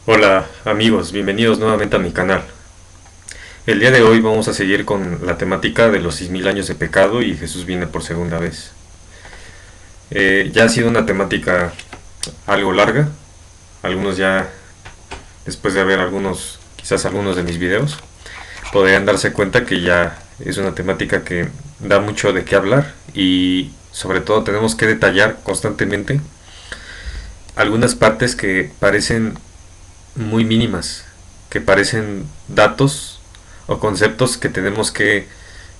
Hola amigos, bienvenidos nuevamente a mi canal. El día de hoy vamos a seguir con la temática de los 6000 años de pecado y Jesús viene por segunda vez. Ya ha sido una temática algo larga, algunos ya después de ver quizás algunos de mis videos, podrían darse cuenta que ya es una temática que da mucho de qué hablar y sobre todo tenemos que detallar constantemente algunas partes que parecen muy mínimas, que parecen datos o conceptos que tenemos que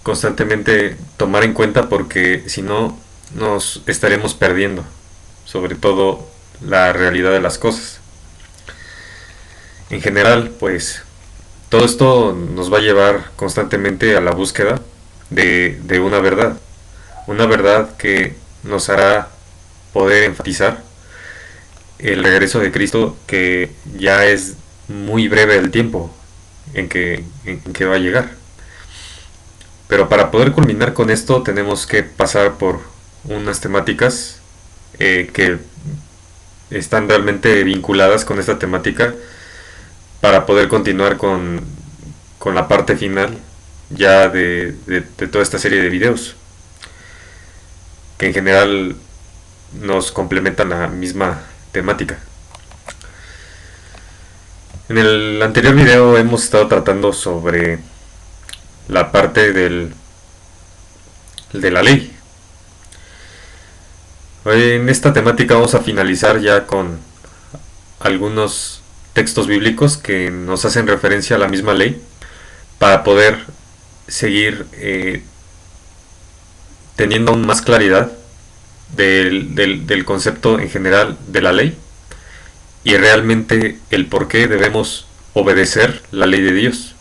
constantemente tomar en cuenta porque si no nos estaremos perdiendo, sobre todo la realidad de las cosas. En general, pues todo esto nos va a llevar constantemente a la búsqueda de una verdad que nos hará poder enfatizar el regreso de Cristo, que ya es muy breve el tiempo en que va a llegar. Pero para poder culminar con esto tenemos que pasar por unas temáticas que están realmente vinculadas con esta temática para poder continuar con la parte final ya de toda esta serie de videos que en general nos complementan la misma temática. En el anterior video hemos estado tratando sobre la parte de la ley. Hoy en esta temática vamos a finalizar ya con algunos textos bíblicos que nos hacen referencia a la misma ley para poder seguir teniendo aún más claridad del concepto en general de la ley y realmente el por qué debemos obedecer la ley de Dios.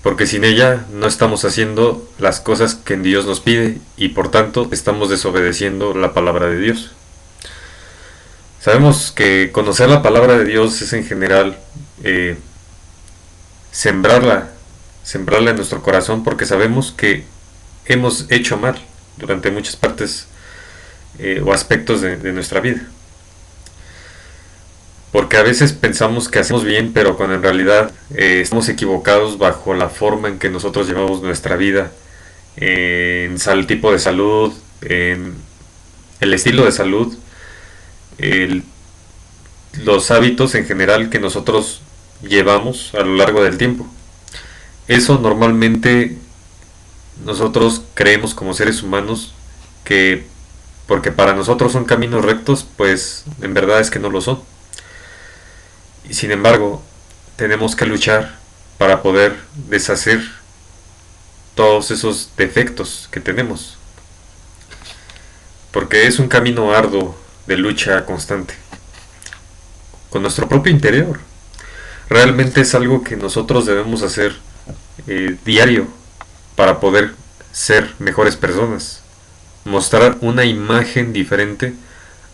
Porque sin ella no estamos haciendo las cosas que Dios nos pide y por tanto estamos desobedeciendo la palabra de Dios. Sabemos que conocer la palabra de Dios es en general sembrarla, sembrarla en nuestro corazón porque sabemos que hemos hecho mal durante muchas partes o aspectos de nuestra vida. Porque a veces pensamos que hacemos bien, pero cuando en realidad estamos equivocados bajo la forma en que nosotros llevamos nuestra vida, en el tipo de salud, en el estilo de salud, el, los hábitos en general que nosotros llevamos a lo largo del tiempo. Eso normalmente nosotros creemos como seres humanos que porque para nosotros son caminos rectos, pues en verdad es que no lo son. Y sin embargo, tenemos que luchar para poder deshacer todos esos defectos que tenemos. Porque es un camino arduo de lucha constante con nuestro propio interior. Realmente es algo que nosotros debemos hacer diario para poder ser mejores personas. Mostrar una imagen diferente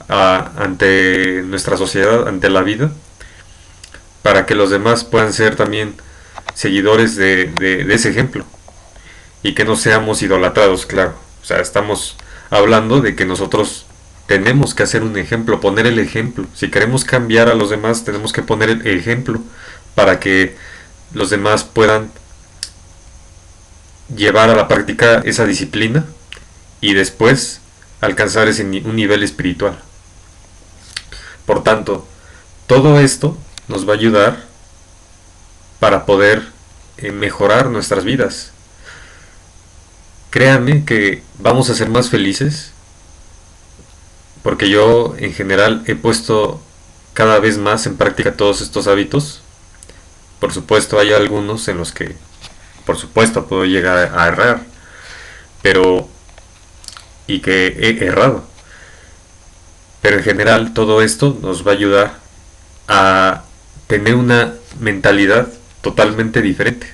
ante nuestra sociedad, ante la vida, para que los demás puedan ser también seguidores de ese ejemplo y que no seamos idolatrados, claro. O sea, estamos hablando de que nosotros tenemos que hacer un ejemplo, poner el ejemplo. Si queremos cambiar a los demás, tenemos que poner el ejemplo para que los demás puedan llevar a la práctica esa disciplina y después alcanzar un nivel espiritual. Por tanto, todo esto nos va a ayudar para poder mejorar nuestras vidas. Créanme que vamos a ser más felices porque yo en general he puesto cada vez más en práctica todos estos hábitos. Por supuesto hay algunos en los que por supuesto puedo llegar a errar, pero y que he errado. Pero en general todo esto nos va a ayudar a tener una mentalidad totalmente diferente.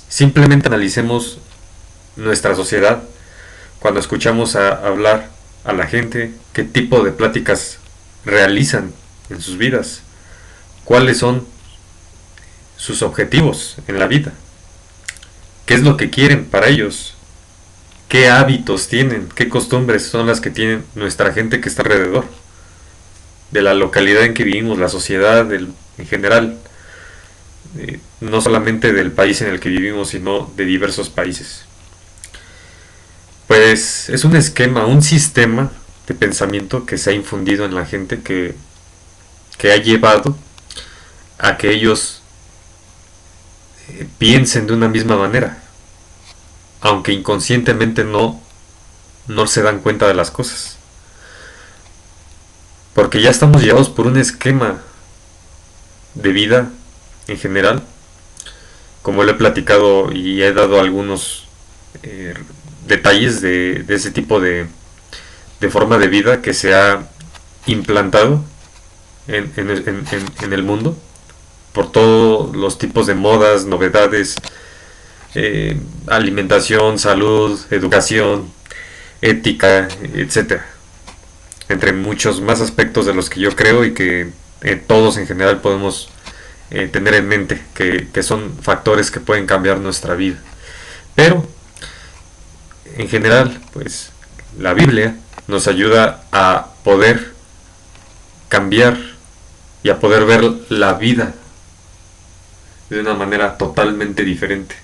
Simplemente analicemos nuestra sociedad cuando escuchamos hablar a la gente, qué tipo de pláticas realizan en sus vidas, cuáles son sus objetivos en la vida, qué es lo que quieren para ellos, qué hábitos tienen, qué costumbres son las que tienen nuestra gente que está alrededor. de la localidad en que vivimos, la sociedad en general, no solamente del país en el que vivimos, sino de diversos países. Pues es un esquema, un sistema de pensamiento que se ha infundido en la gente que ha llevado a que ellos piensen de una misma manera, aunque inconscientemente no se dan cuenta de las cosas. Porque ya estamos llevados por un esquema de vida en general, como le he platicado y he dado algunos eh, detalles de ese tipo de forma de vida que se ha implantado en el mundo por todos los tipos de modas, novedades, alimentación, salud, educación, ética, etcétera, entre muchos más aspectos de los que yo creo y que todos en general podemos tener en mente que son factores que pueden cambiar nuestra vida. Pero en general, pues la Biblia nos ayuda a poder cambiar y a poder ver la vida de una manera totalmente diferente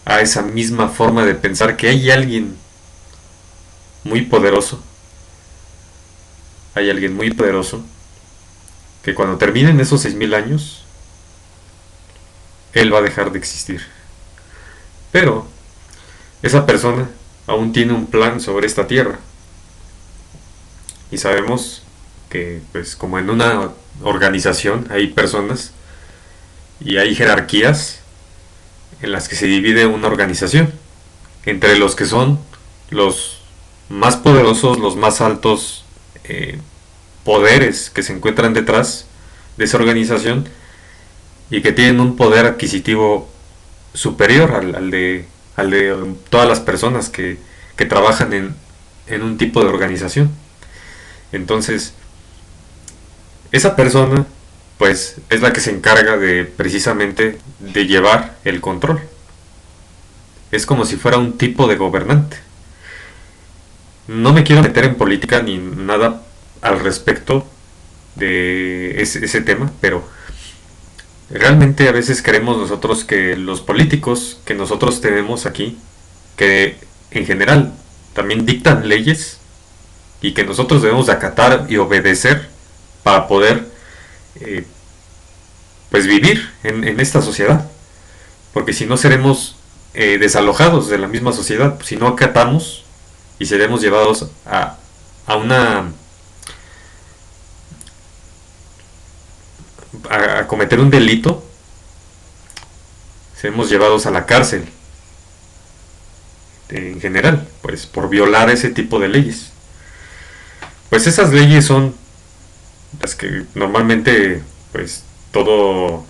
a esa misma forma de pensar que hay alguien muy poderoso, hay alguien muy poderoso que cuando terminen esos 6000 años, él va a dejar de existir. Pero esa persona aún tiene un plan sobre esta tierra. Y sabemos que, pues, como en una organización hay personas y hay jerarquías en las que se divide una organización entre los que son los más poderosos, los más altos poderes que se encuentran detrás de esa organización y que tienen un poder adquisitivo superior al de todas las personas que trabajan en un tipo de organización. Entonces, esa persona pues es la que se encarga de precisamente de llevar el control. Es como si fuera un tipo de gobernante. No me quiero meter en política ni nada al respecto de ese tema, pero realmente a veces creemos nosotros que los políticos que nosotros tenemos aquí, que en general también dictan leyes y que nosotros debemos de acatar y obedecer para poder pues vivir en esta sociedad, porque si no seremos desalojados de la misma sociedad, si no acatamos y seremos llevados a una a cometer un delito, seremos llevados a la cárcel en general, pues por violar ese tipo de leyes. Pues esas leyes son las que normalmente pues todo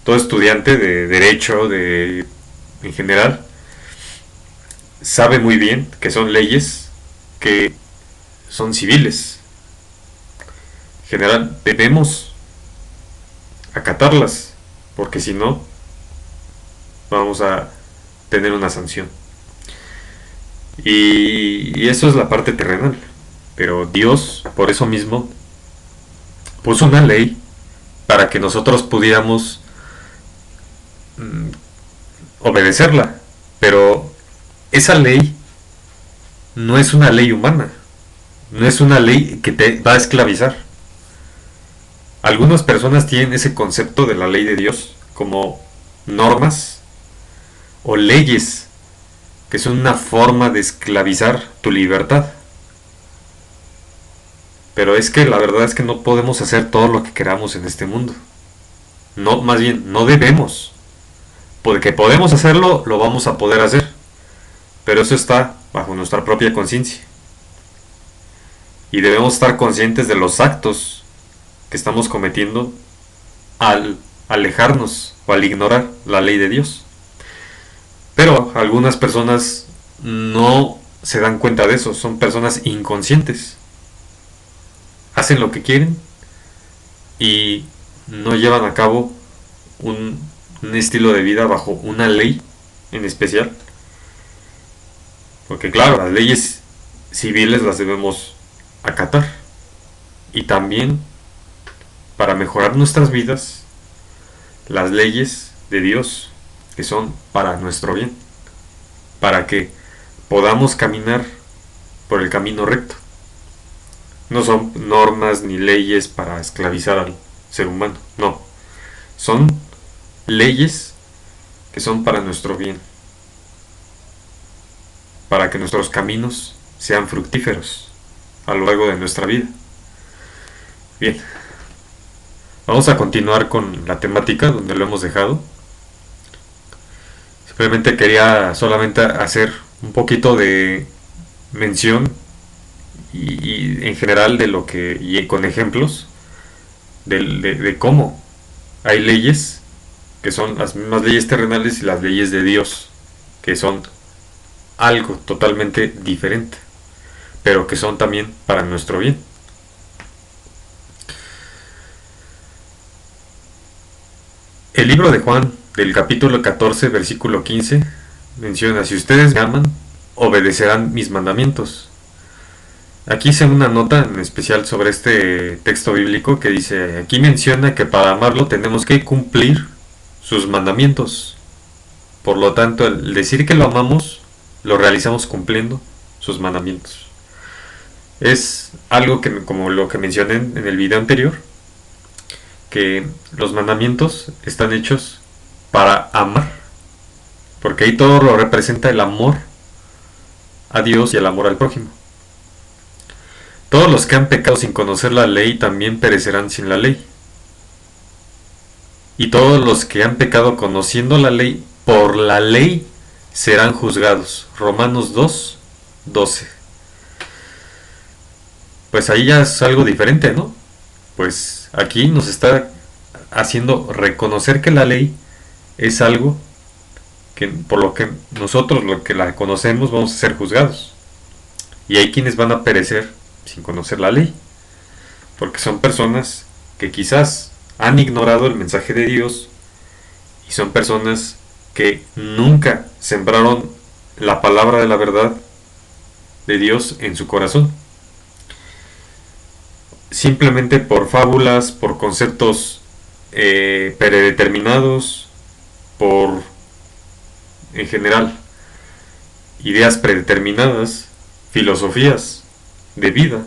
estudiante de derecho en general sabe muy bien que son leyes que son civiles. En general debemos acatarlas, porque si no vamos a tener una sanción. Y eso es la parte terrenal. Pero Dios, por eso mismo, puso una ley para que nosotros pudiéramos obedecerla. Pero esa ley no es una ley humana. No es una ley que te va a esclavizar. Algunas personas tienen ese concepto de la ley de Dios como normas o leyes que son una forma de esclavizar tu libertad. Pero es que la verdad es que no podemos hacer todo lo que queramos en este mundo. No, más bien, no debemos. Porque podemos hacerlo, lo vamos a poder hacer. Pero eso está bajo nuestra propia conciencia. Y debemos estar conscientes de los actos que estamos cometiendo al alejarnos o al ignorar la ley de Dios. Pero algunas personas no se dan cuenta de eso, son personas inconscientes. Hacen lo que quieren y no llevan a cabo un estilo de vida bajo una ley en especial. Porque claro, las leyes civiles las debemos acatar, también para mejorar nuestras vidas las leyes de Dios que son para nuestro bien, para que podamos caminar por el camino recto. No son normas ni leyes para esclavizar al ser humano, no. Son leyes que son para nuestro bien, para que nuestros caminos sean fructíferos a lo largo de nuestra vida. Bien, vamos a continuar con la temática donde lo hemos dejado. Simplemente quería solamente hacer un poquito de mención y en general de lo que, y con ejemplos de cómo hay leyes que son las mismas leyes terrenales y las leyes de Dios, que son algo totalmente diferente, pero que son también para nuestro bien. El libro de Juan, del capítulo 14, versículo 15, menciona: si ustedes me aman, obedecerán mis mandamientos. Aquí hice una nota en especial sobre este texto bíblico que dice, aquí menciona que para amarlo tenemos que cumplir sus mandamientos. Por lo tanto, el decir que lo amamos, lo realizamos cumpliendo sus mandamientos. Es algo que, como lo que mencioné en el video anterior, que los mandamientos están hechos para amar, porque ahí todo lo representa el amor a Dios y el amor al prójimo. Todos los que han pecado sin conocer la ley también perecerán sin la ley. Y todos los que han pecado conociendo la ley, por la ley serán juzgados. Romanos 2, 12. Pues ahí ya es algo diferente, ¿no? Pues aquí nos está haciendo reconocer que la ley es algo que por lo que nosotros, lo que la conocemos, vamos a ser juzgados. Y hay quienes van a perecer sin conocer la ley, porque son personas que quizás han ignorado el mensaje de Dios y son personas que nunca sembraron la palabra de la verdad de Dios en su corazón. Simplemente por fábulas, por conceptos predeterminados, por, en general, ideas predeterminadas, filosofías de vida,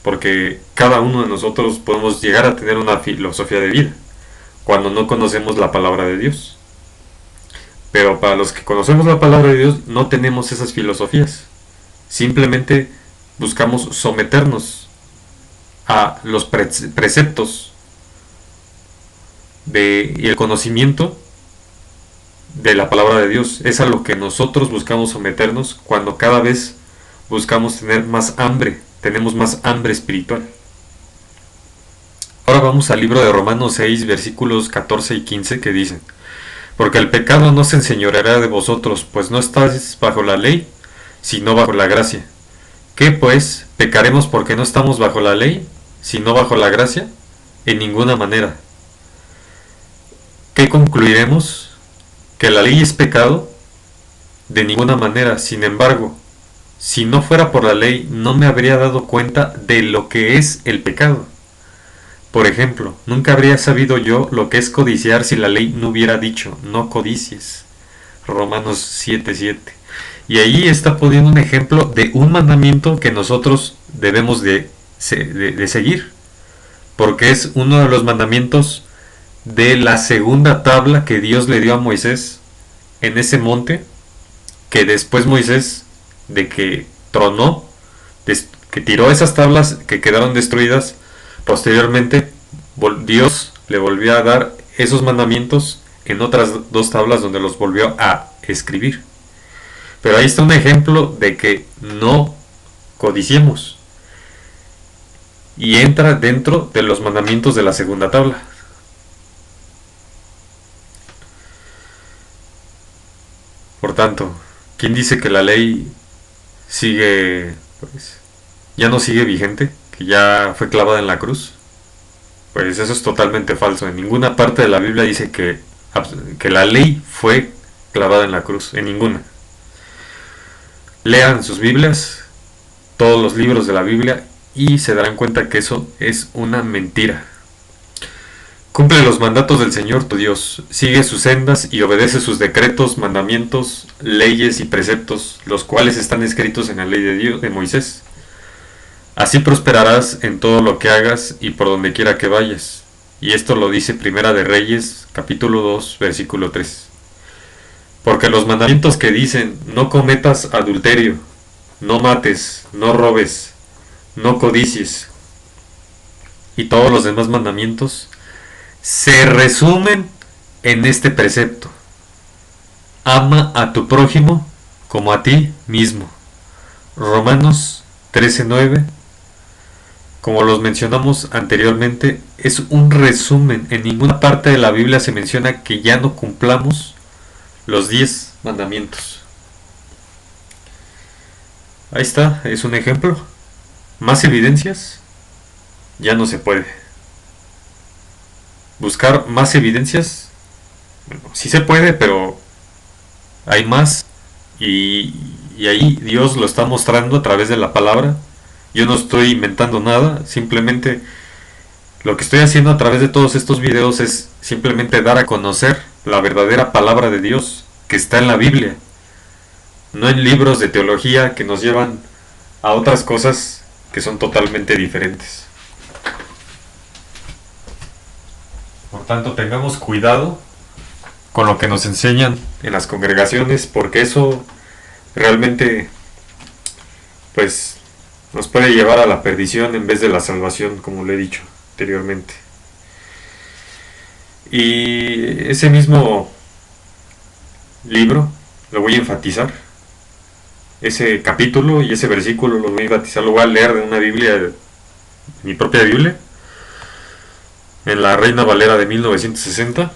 porque cada uno de nosotros podemos llegar a tener una filosofía de vida cuando no conocemos la palabra de Dios. Pero para los que conocemos la palabra de Dios no tenemos esas filosofías. Simplemente buscamos someternos a los preceptos y el conocimiento de la palabra de Dios. Es a lo que nosotros buscamos someternos cuando cada vez buscamos tener más hambre, tenemos más hambre espiritual. Ahora vamos al libro de Romanos 6, versículos 14 y 15, que dicen: porque el pecado no se enseñoreará de vosotros, pues no estáis bajo la ley, sino bajo la gracia. ¿Qué pues? ¿Pecaremos porque no estamos bajo la ley, sino bajo la gracia? En ninguna manera. ¿Qué concluiremos? ¿Que la ley es pecado? De ninguna manera. Sin embargo, si no fuera por la ley, no me habría dado cuenta de lo que es el pecado. Por ejemplo, nunca habría sabido yo lo que es codiciar si la ley no hubiera dicho, no codicies. Romanos 7:7. Y ahí está poniendo un ejemplo de un mandamiento que nosotros debemos de seguir. Porque es uno de los mandamientos de la segunda tabla que Dios le dio a Moisés en ese monte, que después Moisés, de que tronó, que tiró esas tablas que quedaron destruidas, posteriormente Dios le volvió a dar esos mandamientos en otras dos tablas donde los volvió a escribir. Pero ahí está un ejemplo de que no codiciemos, y entra dentro de los mandamientos de la segunda tabla. Por tanto, ¿quién dice que la ley sigue, pues, ya no sigue vigente, que ya fue clavada en la cruz? Pues eso es totalmente falso. En ninguna parte de la Biblia dice que la ley fue clavada en la cruz, en ninguna. Lean sus Biblias, todos los libros de la Biblia, y se darán cuenta que eso es una mentira. Cumple los mandatos del Señor tu Dios, sigue sus sendas y obedece sus decretos, mandamientos, leyes y preceptos, los cuales están escritos en la ley de Dios, de Moisés. Así prosperarás en todo lo que hagas y por donde quiera que vayas. Y esto lo dice Primera de Reyes, capítulo 2, versículo 3. Porque los mandamientos que dicen, no cometas adulterio, no mates, no robes, no codicies, y todos los demás mandamientos, se resumen en este precepto: ama a tu prójimo como a ti mismo. Romanos 13:9. Como los mencionamos anteriormente, es un resumen. En ninguna parte de la Biblia se menciona que ya no cumplamos los 10 mandamientos. Ahí está, es un ejemplo. Más evidencias, ya no se puede. Buscar más evidencias, bueno, sí se puede, pero hay más. Y ahí Dios lo está mostrando a través de la palabra. Yo no estoy inventando nada, simplemente lo que estoy haciendo a través de todos estos videos es simplemente dar a conocer la verdadera palabra de Dios que está en la Biblia, no en libros de teología que nos llevan a otras cosas que son totalmente diferentes. Por tanto, tengamos cuidado con lo que nos enseñan en las congregaciones, porque eso realmente pues nos puede llevar a la perdición en vez de la salvación, como le he dicho anteriormente. Y ese mismo libro lo voy a enfatizar, ese capítulo y ese versículo lo voy a enfatizar, lo voy a leer de una Biblia, de mi propia Biblia, en la Reina Valera de 1960.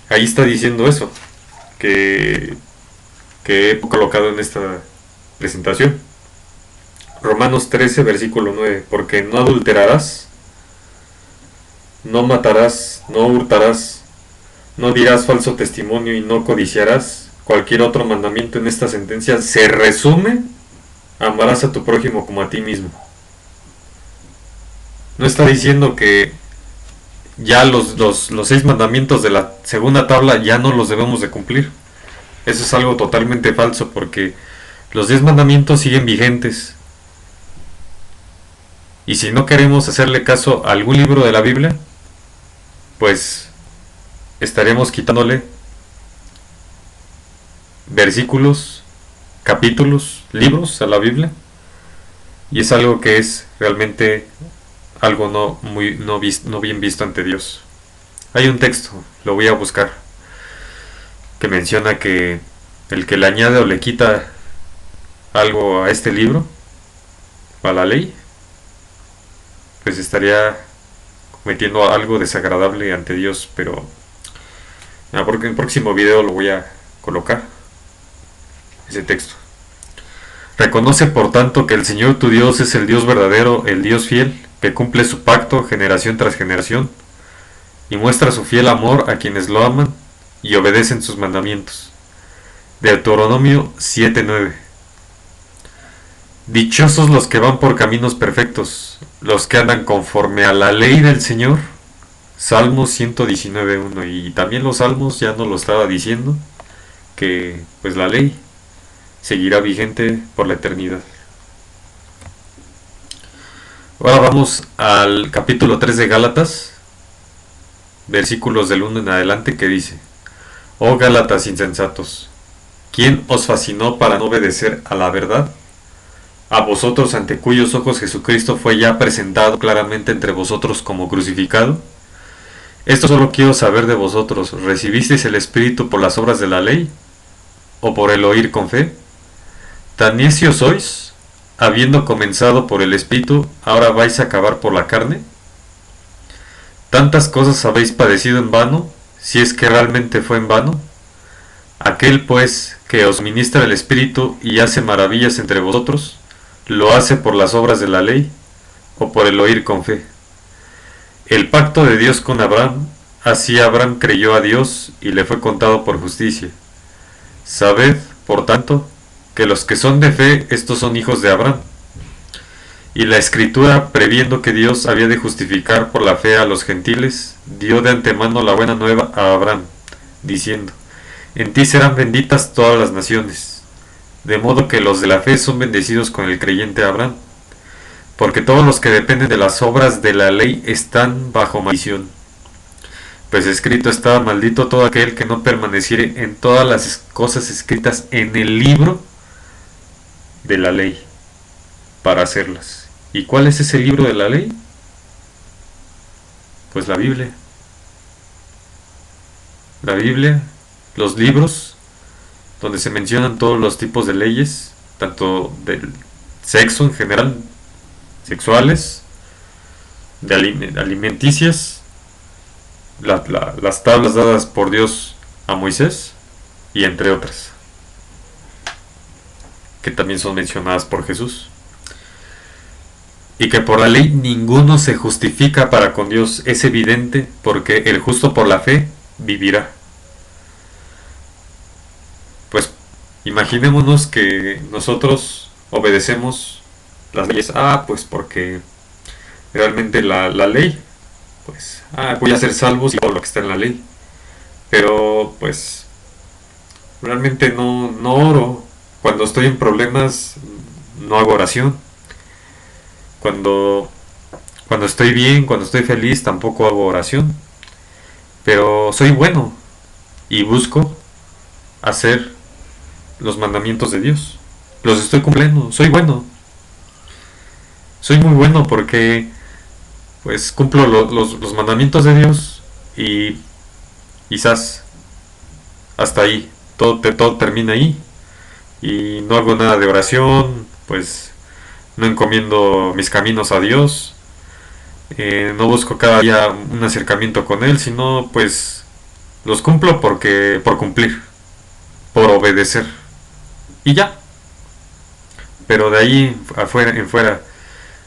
Ahí está diciendo eso que he colocado en esta presentación. Romanos 13, versículo 9. Porque no adulterarás, no matarás, no hurtarás, no dirás falso testimonio y no codiciarás. Cualquier otro mandamiento en esta sentencia se resume: amarás a tu prójimo como a ti mismo. No está diciendo que ya los 6 mandamientos de la segunda tabla ya no los debemos de cumplir. Eso es algo totalmente falso, porque los 10 mandamientos siguen vigentes. Y si no queremos hacerle caso a algún libro de la Biblia, pues estaremos quitándole versículos, capítulos, libros a la Biblia. Y es algo que es realmente algo no bien visto ante Dios. Hay un texto, lo voy a buscar, que menciona que el que le añade o le quita algo a este libro, a la ley, pues estaría cometiendo algo desagradable ante Dios. Pero porque en el próximo video lo voy a colocar, ese texto. Reconoce por tanto que el Señor tu Dios es el Dios verdadero, el Dios fiel, que cumple su pacto generación tras generación, y muestra su fiel amor a quienes lo aman y obedecen sus mandamientos. Deuteronomio 7:9. Dichosos los que van por caminos perfectos, los que andan conforme a la ley del Señor. Salmos 119:1. Y también los salmos ya nos lo estaba diciendo, que pues la ley seguirá vigente por la eternidad. Ahora vamos al capítulo 3 de Gálatas, versículos del 1 en adelante, que dice: Oh Gálatas insensatos, ¿quién os fascinó para no obedecer a la verdad? A vosotros, ante cuyos ojos Jesucristo fue ya presentado claramente entre vosotros como crucificado. Esto solo quiero saber de vosotros: ¿recibisteis el Espíritu por las obras de la ley, o por el oír con fe? ¿Tan necios sois? Habiendo comenzado por el Espíritu, ¿ahora vais a acabar por la carne? ¿Tantas cosas habéis padecido en vano, si es que realmente fue en vano? Aquel pues que os ministra el Espíritu y hace maravillas entre vosotros, ¿lo hace por las obras de la ley, o por el oír con fe? El pacto de Dios con Abraham: así Abraham creyó a Dios y le fue contado por justicia. Sabed, por tanto, que los que son de fe, estos son hijos de Abraham. Y la escritura, previendo que Dios había de justificar por la fe a los gentiles, dio de antemano la buena nueva a Abraham, diciendo: en ti serán benditas todas las naciones. De modo que los de la fe son bendecidos con el creyente Abraham, porque todos los que dependen de las obras de la ley están bajo maldición. Pues escrito está: maldito todo aquel que no permaneciere en todas las cosas escritas en el libro de la ley, para hacerlas. ¿Y cuál es ese libro de la ley? Pues la Biblia. La Biblia, los libros donde se mencionan todos los tipos de leyes, tanto del sexo en general, sexuales, de alimenticias, las tablas dadas por Dios a Moisés, y entre otras, que también son mencionadas por Jesús. Y que por la ley ninguno se justifica para con Dios, es evidente, porque el justo por la fe vivirá. Pues imaginémonos que nosotros obedecemos las leyes. Pues porque realmente la ley, pues voy a ser salvo si hago lo que está en la ley. Pero pues realmente no oro. Cuando estoy en problemas no hago oración. Cuando estoy bien, cuando estoy feliz, tampoco hago oración. Pero soy bueno y busco hacer los mandamientos de Dios. Los estoy cumpliendo. Soy bueno. Soy muy bueno porque pues cumplo los mandamientos de Dios y quizás hasta ahí. Todo termina ahí. Y no hago nada de oración, pues no encomiendo mis caminos a Dios, no busco cada día un acercamiento con Él, sino pues los cumplo por cumplir, por obedecer, y ya. Pero de ahí en fuera,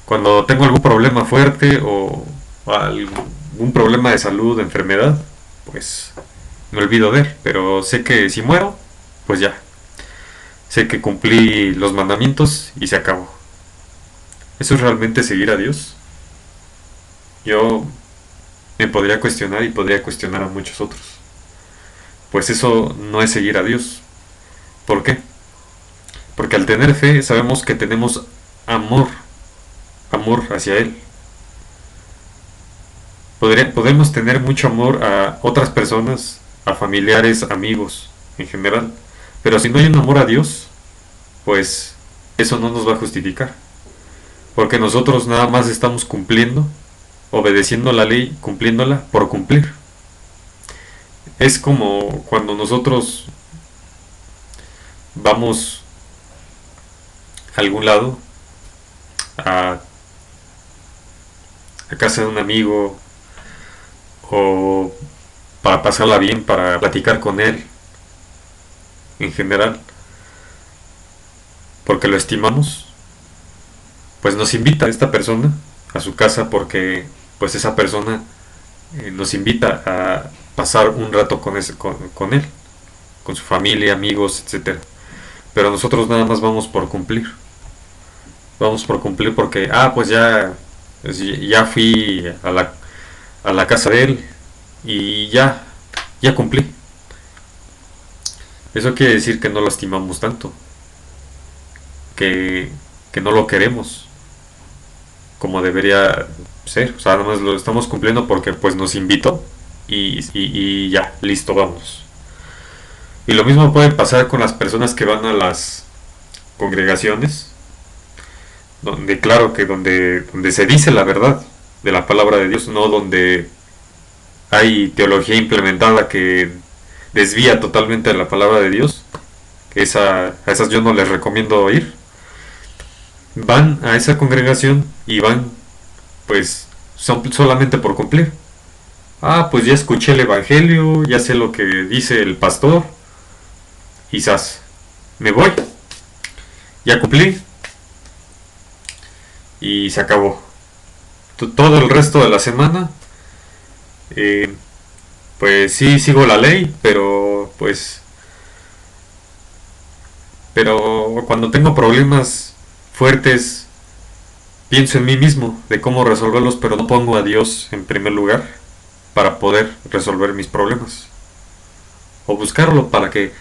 cuando tengo algún problema fuerte o algún problema de salud, de enfermedad, pues me olvido de Él. Pero sé que si muero, pues ya. Sé que cumplí los mandamientos y se acabó. ¿Eso es realmente seguir a Dios? Yo me podría cuestionar y podría cuestionar a muchos otros. Pues eso no es seguir a Dios. ¿Por qué? Porque al tener fe sabemos que tenemos amor hacia Él. Podemos tener mucho amor a otras personas, a familiares, amigos en general. Pero si no hay un amor a Dios, pues eso no nos va a justificar. Porque nosotros nada más estamos cumpliendo, obedeciendo la ley, cumpliéndola por cumplir. Es como cuando nosotros vamos a algún lado, a casa de un amigo, o para pasarla bien, para platicar con él, en general, porque lo estimamos, pues nos invita a esta persona a su casa porque pues esa persona nos invita a pasar un rato con él, con su familia, amigos, etcétera. Pero nosotros nada más vamos por cumplir. Vamos por cumplir porque pues ya fui a la casa de él y ya cumplí. Eso quiere decir que no lo estimamos tanto, que no lo queremos como debería ser. O sea, nada más lo estamos cumpliendo porque pues nos invitó y ya, listo, vamos. Y lo mismo puede pasar con las personas que van a las congregaciones, donde claro que donde se dice la verdad de la palabra de Dios, no donde hay teología implementada que desvía totalmente de la palabra de Dios. A esas yo no les recomiendo ir. Van a esa congregación y van pues solamente por cumplir. Pues ya escuché el evangelio, ya sé lo que dice el pastor, quizás me voy, ya cumplí y se acabó. Todo el resto de la semana pues sí sigo la ley, pero cuando tengo problemas fuertes pienso en mí mismo de cómo resolverlos, pero no pongo a Dios en primer lugar para poder resolver mis problemas. O buscarlo para que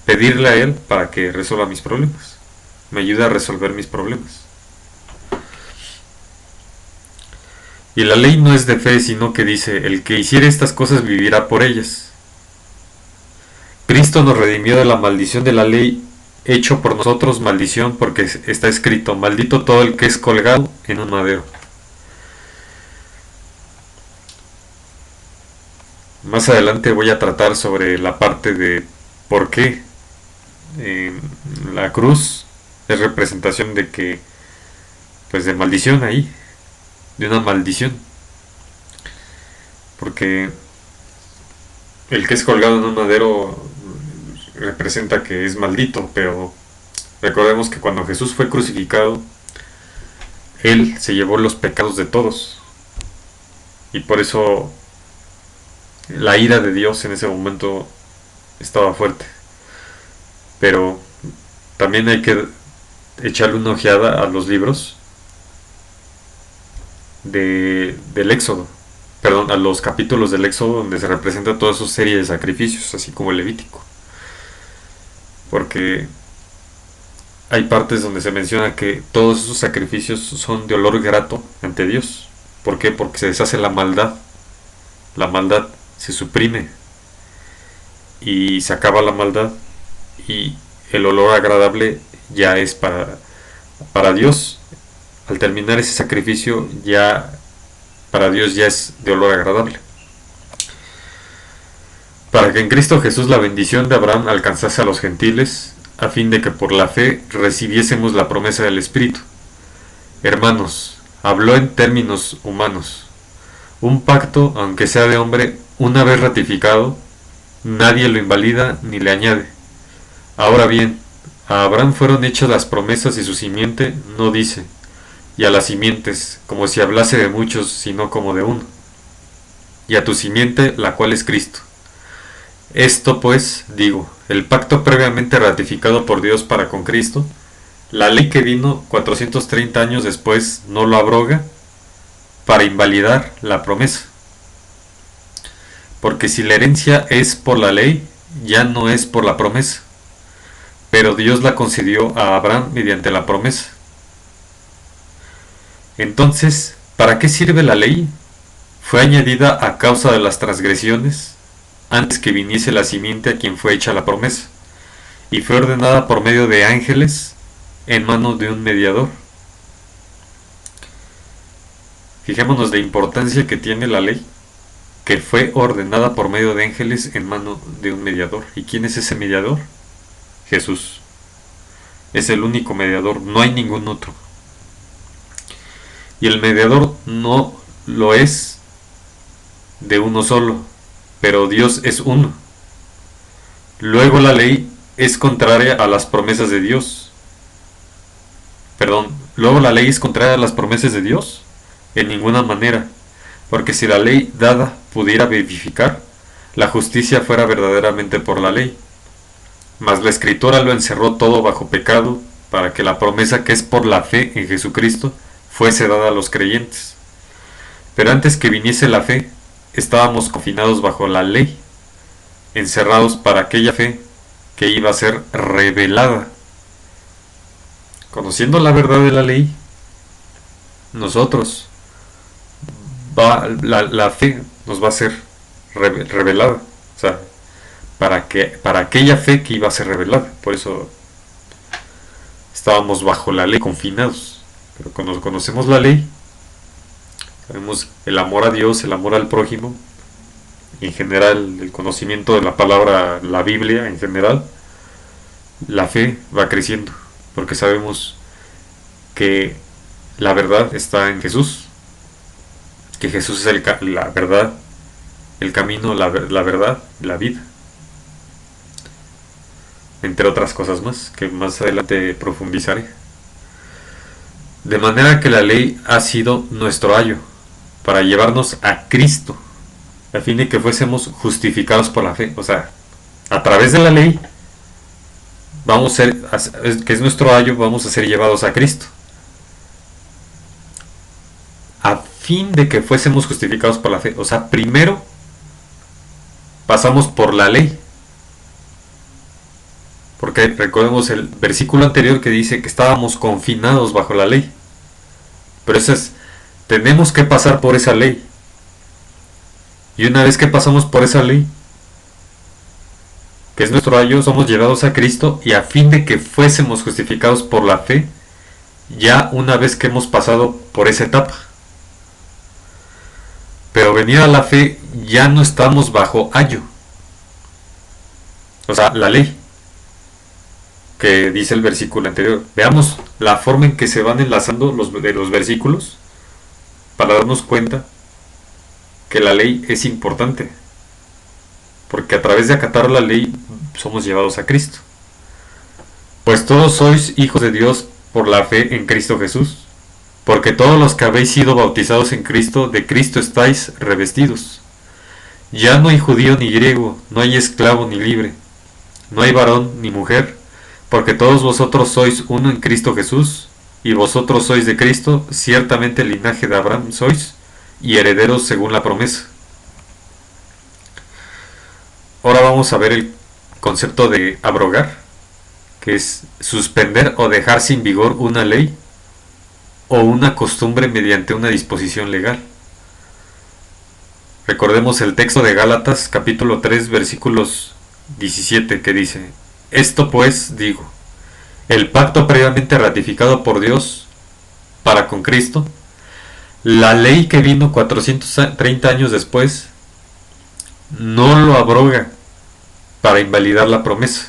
pedirle a Él para que resuelva mis problemas. Me ayuda a resolver mis problemas. Y la ley no es de fe, sino que dice, el que hiciere estas cosas vivirá por ellas. Cristo nos redimió de la maldición de la ley, hecho por nosotros maldición, porque está escrito, maldito todo el que es colgado en un madero. Más adelante voy a tratar sobre la parte de por qué la cruz es representación de que, pues de maldición ahí, de una maldición. Porque el que es colgado en un madero representa que es maldito, pero recordemos que cuando Jesús fue crucificado, Él se llevó los pecados de todos. Y por eso la ira de Dios en ese momento estaba fuerte. Pero también hay que echarle una ojeada a los libros del Éxodo. Perdón, a los capítulos del Éxodo donde se representa toda esa serie de sacrificios, así como el Levítico. Porque hay partes donde se menciona que todos esos sacrificios son de olor grato ante Dios. ¿Por qué? Porque se deshace la maldad. La maldad se suprime y se acaba la maldad y el olor agradable ya es para Dios. Al terminar ese sacrificio ya para Dios ya es de olor agradable. Para que en Cristo Jesús la bendición de Abraham alcanzase a los gentiles, a fin de que por la fe recibiésemos la promesa del Espíritu. Hermanos, habló en términos humanos. Un pacto, aunque sea de hombre, una vez ratificado, nadie lo invalida ni le añade. Ahora bien, a Abraham fueron hechas las promesas y su simiente no dice, y a las simientes, como si hablase de muchos, sino como de uno, y a tu simiente, la cual es Cristo. Esto pues, digo, el pacto previamente ratificado por Dios para con Cristo, la ley que vino 430 años después no lo abroga para invalidar la promesa. Porque si la herencia es por la ley, ya no es por la promesa, pero Dios la concedió a Abraham mediante la promesa. Entonces, ¿para qué sirve la ley? Fue añadida a causa de las transgresiones, antes que viniese la simiente a quien fue hecha la promesa, y fue ordenada por medio de ángeles en manos de un mediador. Fijémonos la importancia que tiene la ley, que fue ordenada por medio de ángeles en manos de un mediador. ¿Y quién es ese mediador? Jesús. Es el único mediador, no hay ningún otro. Y el mediador no lo es de uno solo, pero Dios es uno. Luego la ley es contraria a las promesas de Dios. Luego la ley es contraria a las promesas de Dios. En ninguna manera, porque si la ley dada pudiera vivificar, la justicia fuera verdaderamente por la ley. Mas la Escritura lo encerró todo bajo pecado, para que la promesa que es por la fe en Jesucristo fuese dada a los creyentes. Pero antes que viniese la fe, estábamos confinados bajo la ley, encerrados para aquella fe que iba a ser revelada. Conociendo la verdad de la ley, nosotros la fe nos va a ser revelada, o sea, para aquella fe que iba a ser revelada. Por eso estábamos bajo la ley, confinados. Pero cuando conocemos la ley, sabemos el amor a Dios, el amor al prójimo, y en general el conocimiento de la palabra, la Biblia en general, la fe va creciendo, porque sabemos que la verdad está en Jesús, que Jesús es la verdad, el camino, la verdad, la vida, entre otras cosas más que más adelante profundizaré. De manera que la ley ha sido nuestro ayo para llevarnos a Cristo, a fin de que fuésemos justificados por la fe. O sea, a través de la ley vamos a ser, que es nuestro ayo, vamos a ser llevados a Cristo. fin de que fuésemos justificados por la fe. O sea, primero pasamos por la ley. Porque recordemos el versículo anterior que dice que estábamos confinados bajo la ley. Pero eso es, tenemos que pasar por esa ley. Y una vez que pasamos por esa ley, que es nuestro ayo, somos llevados a Cristo, y a fin de que fuésemos justificados por la fe, ya una vez que hemos pasado por esa etapa. Pero venida la fe, ya no estamos bajo ayo. O sea, la ley que dice el versículo anterior. Veamos la forma en que se van enlazando los versículos para darnos cuenta que la ley es importante, porque a través de acatar la ley somos llevados a Cristo. Pues todos sois hijos de Dios por la fe en Cristo Jesús, porque todos los que habéis sido bautizados en Cristo, de Cristo estáis revestidos. Ya no hay judío ni griego, no hay esclavo ni libre, no hay varón ni mujer, porque todos vosotros sois uno en Cristo Jesús, y vosotros sois de Cristo, ciertamente el linaje de Abraham sois, y herederos según la promesa. Ahora vamos a ver el concepto de abrogar, que es suspender o dejar sin vigor una ley o una costumbre mediante una disposición legal. Recordemos el texto de Gálatas capítulo 3 versículos 17 que dice: Esto pues digo, el pacto previamente ratificado por Dios para con Cristo, la ley que vino 430 años después, no lo abroga para invalidar la promesa.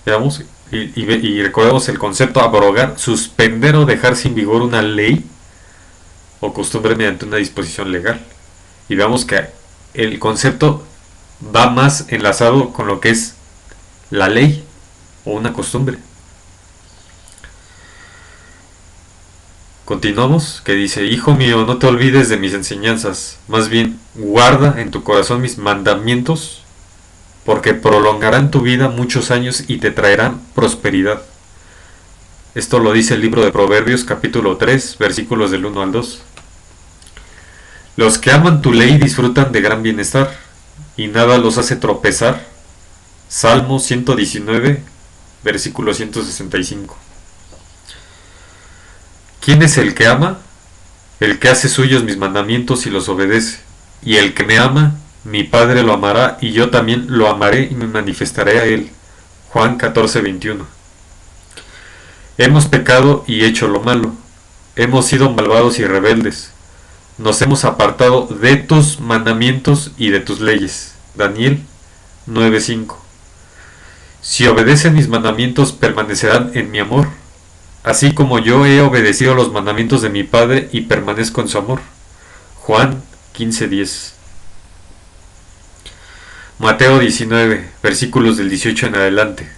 Veamos, y recordemos el concepto: abrogar, suspender o dejar sin vigor una ley o costumbre mediante una disposición legal. Y veamos que el concepto va más enlazado con lo que es la ley o una costumbre. Continuamos, que dice: Hijo mío, no te olvides de mis enseñanzas, más bien guarda en tu corazón mis mandamientos, porque prolongarán tu vida muchos años y te traerán prosperidad. Esto lo dice el libro de Proverbios capítulo 3 versículos del 1 al 2. Los que aman tu ley disfrutan de gran bienestar, y nada los hace tropezar. Salmo 119 versículo 165. ¿Quién es el que ama? El que hace suyos mis mandamientos y los obedece. Y el que me ama, mi Padre lo amará, y yo también lo amaré y me manifestaré a él. Juan 14:21. Hemos pecado y hecho lo malo. Hemos sido malvados y rebeldes. Nos hemos apartado de tus mandamientos y de tus leyes. Daniel 9:5. Si obedecen mis mandamientos, permanecerán en mi amor, así como yo he obedecido los mandamientos de mi Padre y permanezco en su amor. Juan 15:10. Mateo 19, versículos del 18 en adelante.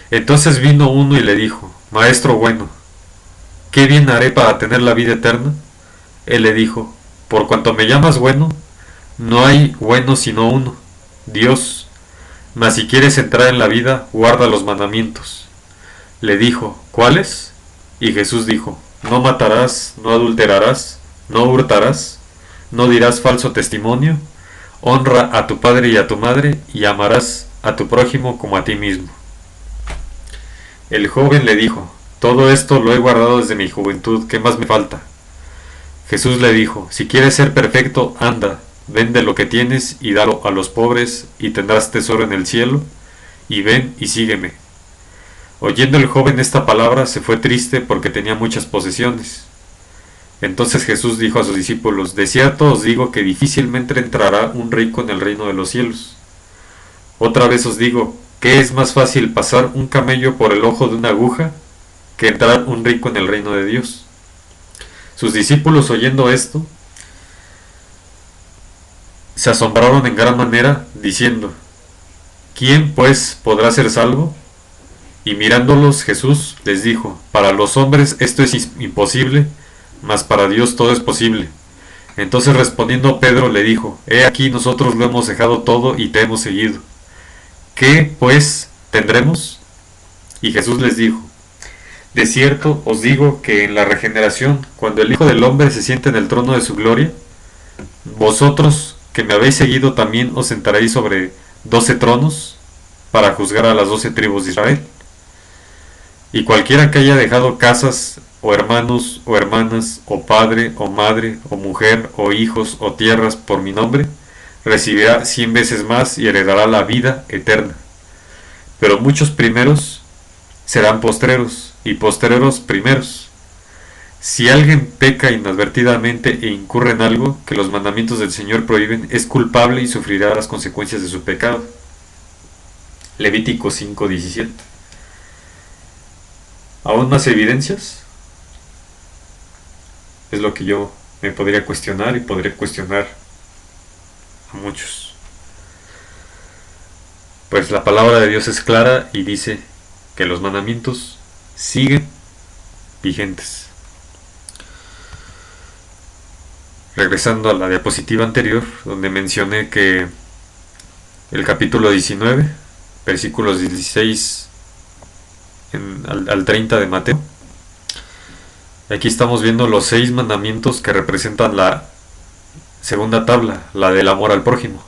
Entonces vino uno y le dijo: Maestro bueno, ¿qué bien haré para tener la vida eterna? Él le dijo: Por cuanto me llamas bueno, no hay bueno sino uno, Dios. Mas si quieres entrar en la vida, guarda los mandamientos. Le dijo: ¿Cuáles? Y Jesús dijo: No matarás, no adulterarás, no hurtarás, no dirás falso testimonio, honra a tu padre y a tu madre, y amarás a tu prójimo como a ti mismo. El joven le dijo: Todo esto lo he guardado desde mi juventud, ¿qué más me falta? Jesús le dijo: Si quieres ser perfecto, anda, vende lo que tienes y dalo a los pobres, y tendrás tesoro en el cielo, y ven y sígueme. Oyendo el joven esta palabra, se fue triste porque tenía muchas posesiones. Entonces Jesús dijo a sus discípulos: De cierto os digo que difícilmente entrará un rico en el reino de los cielos. Otra vez os digo, ¿qué es más fácil, pasar un camello por el ojo de una aguja, que entrar un rico en el reino de Dios? Sus discípulos, oyendo esto, se asombraron en gran manera, diciendo: ¿Quién pues podrá ser salvo? Y mirándolos Jesús les dijo: Para los hombres esto es imposible, mas para Dios todo es posible. Entonces respondiendo Pedro le dijo: He aquí, nosotros lo hemos dejado todo y te hemos seguido. ¿Qué pues tendremos? Y Jesús les dijo: De cierto os digo que en la regeneración, cuando el Hijo del Hombre se siente en el trono de su gloria, vosotros que me habéis seguido también os sentaréis sobre 12 tronos para juzgar a las 12 tribus de Israel. Y cualquiera que haya dejado casas, o hermanos, o hermanas, o padre, o madre, o mujer, o hijos, o tierras por mi nombre, recibirá 100 veces más y heredará la vida eterna. Pero muchos primeros serán postreros, y postreros primeros. Si alguien peca inadvertidamente e incurre en algo que los mandamientos del Señor prohíben, es culpable y sufrirá las consecuencias de su pecado. Levítico 5:17. ¿Aún más evidencias? Es lo que yo me podría cuestionar y podría cuestionar a muchos. Pues la palabra de Dios es clara y dice que los mandamientos siguen vigentes. Regresando a la diapositiva anterior, donde mencioné que el capítulo 19, versículos 16 al 30 de Mateo, aquí estamos viendo los 6 mandamientos que representan la segunda tabla, la del amor al prójimo.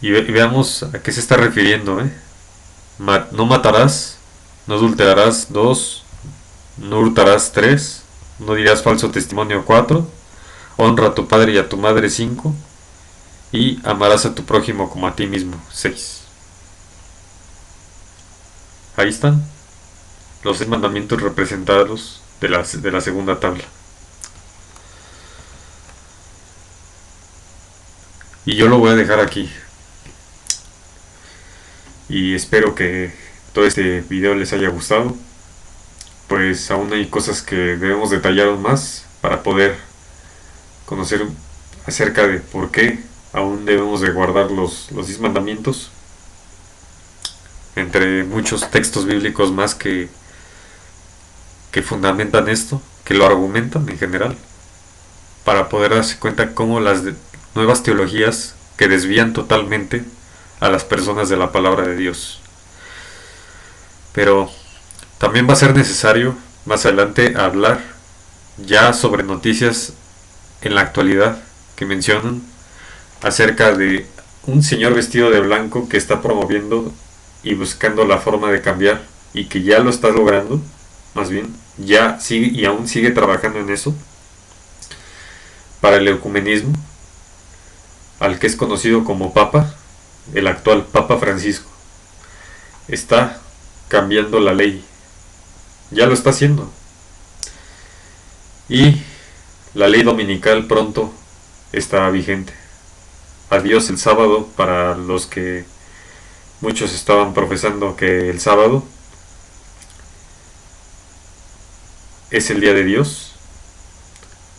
Y veamos a qué se está refiriendo. No matarás, no adulterarás, 2, no hurtarás, 3, no dirás falso testimonio, 4, honra a tu padre y a tu madre, 5, y amarás a tu prójimo como a ti mismo, 6. Ahí están los 6 mandamientos representados de la segunda tabla. Y yo lo voy a dejar aquí. Y espero que todo este video les haya gustado. Pues aún hay cosas que debemos detallar aún más para poder conocer acerca de por qué aún debemos de guardar los 10 mandamientos. Entre muchos textos bíblicos más que fundamentan esto, que lo argumentan en general, para poder darse cuenta cómo las nuevas teologías que desvían totalmente a las personas de la palabra de Dios. Pero también va a ser necesario más adelante hablar ya sobre noticias en la actualidad que mencionan acerca de un señor vestido de blanco que está promoviendo y buscando la forma de cambiar, y que ya lo está logrando, más bien ya sigue y aún sigue trabajando en eso, para el ecumenismo, al que es conocido como Papa, el actual Papa Francisco. Está cambiando la ley, ya lo está haciendo, y la ley dominical pronto estará vigente. Adiós el sábado para los que muchos estaban profesando que el sábado es el día de Dios.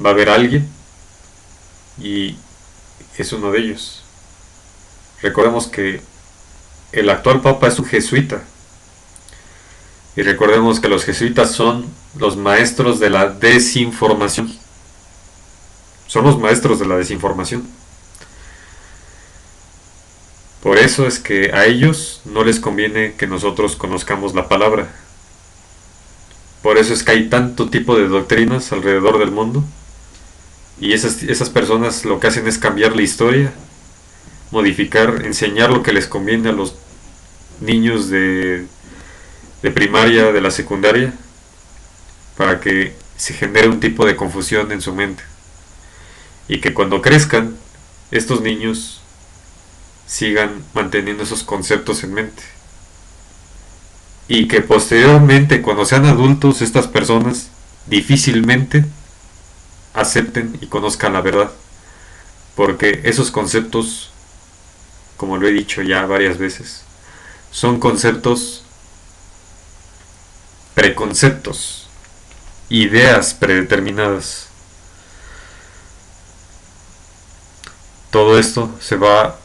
Va a haber alguien y es uno de ellos. Recordemos que el actual papa es un jesuita, y recordemos que los jesuitas son los maestros de la desinformación. Son los maestros de la desinformación. Por eso es que a ellos no les conviene que nosotros conozcamos la palabra. Por eso es que hay tanto tipo de doctrinas alrededor del mundo, y esas personas lo que hacen es cambiar la historia, modificar, enseñar lo que les conviene a los niños de primaria, de la secundaria, para que se genere un tipo de confusión en su mente, y que cuando crezcan estos niños sigan manteniendo esos conceptos en mente, y que posteriormente, cuando sean adultos, estas personas difícilmente acepten y conozcan la verdad, porque esos conceptos, como lo he dicho ya varias veces, son conceptos, preconceptos, ideas predeterminadas. Todo esto se va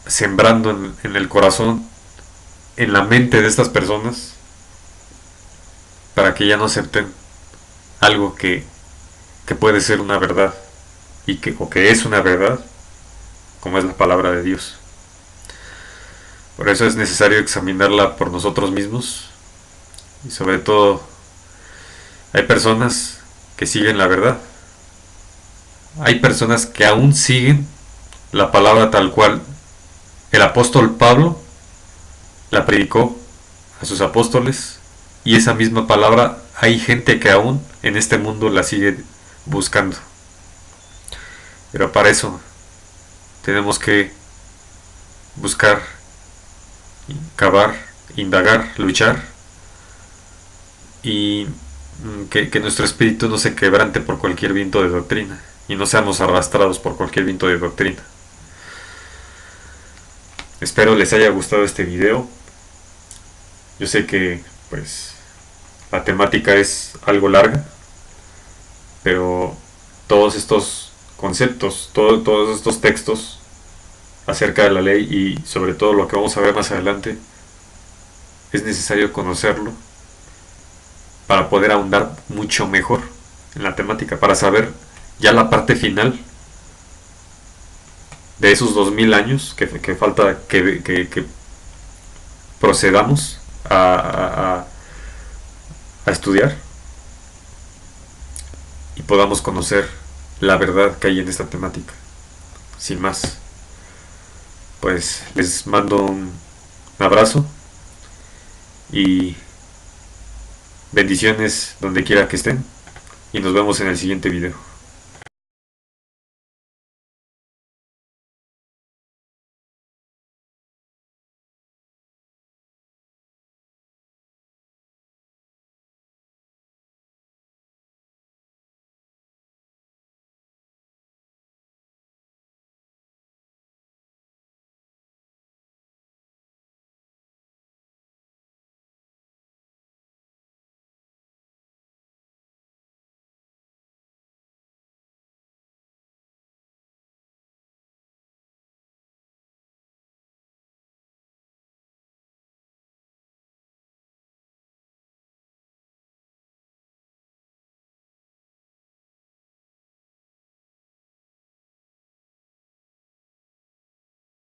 sembrando en el corazón, en la mente de estas personas, para que ya no acepten algo que puede ser una verdad, o que es una verdad, como es la palabra de Dios. Por eso es necesario examinarla por nosotros mismos y sobre todo hay personas que siguen la verdad. Hay personas que aún siguen la palabra tal cual el apóstol Pablo la predicó a sus apóstoles, y esa misma palabra hay gente que aún en este mundo la sigue buscando. Pero para eso tenemos que buscar, cavar, indagar, luchar, y que nuestro espíritu no se quebrante por cualquier viento de doctrina y no seamos arrastrados por cualquier viento de doctrina. Espero les haya gustado este video. Yo sé que pues la temática es algo larga, pero todos estos conceptos, todos estos textos acerca de la ley y sobre todo lo que vamos a ver más adelante, es necesario conocerlo para poder ahondar mucho mejor en la temática, para saber ya la parte final de esos 2000 años que falta que procedamos a estudiar y podamos conocer la verdad que hay en esta temática. Sin más, pues les mando un abrazo y bendiciones donde quiera que estén, y nos vemos en el siguiente video.